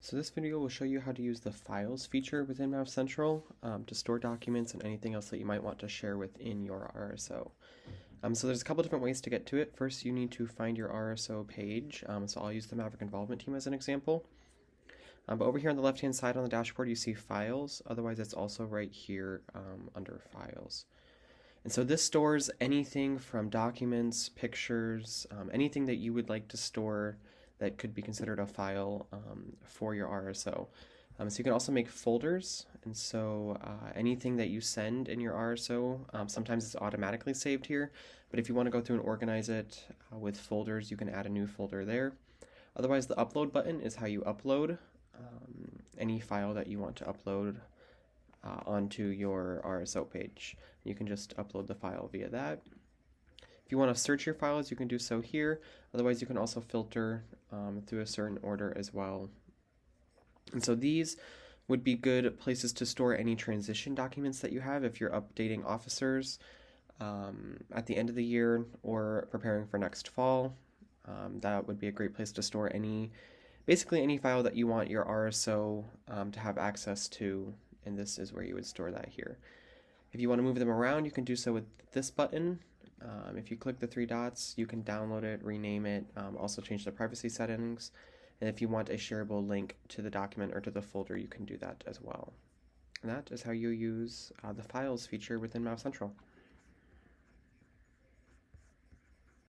So this video will show you how to use the Files feature within MavCentral to store documents and anything else that you might want to share within your RSO. So there's a couple different ways to get to it. First, you need to find your RSO page. So I'll use the Maverick Involvement team as an example. But over here on the left-hand side on the dashboard, you see Files. Otherwise, it's also right here under Files. And so this stores anything from documents, pictures, anything that you would like to store that could be considered a file for your RSO. So you can also make folders, and so anything that you send in your RSO, sometimes it's automatically saved here, but if you want to go through and organize it with folders, you can add a new folder there. Otherwise, the upload button is how you upload any file that you want to upload onto your RSO page. You can just upload the file via that. If you want to search your files, you can do so here. Otherwise, you can also filter through a certain order as well. And so these would be good places to store any transition documents that you have if you're updating officers at the end of the year or preparing for next fall. That would be a great place to store basically any file that you want your RSO to have access to, and this is where you would store that here. If you want to move them around, you can do so with this button. If you click the three dots, you can download it, rename it, also change the privacy settings, and if you want a shareable link to the document or to the folder, you can do that as well. And that is how you use the Files feature within MavCentral.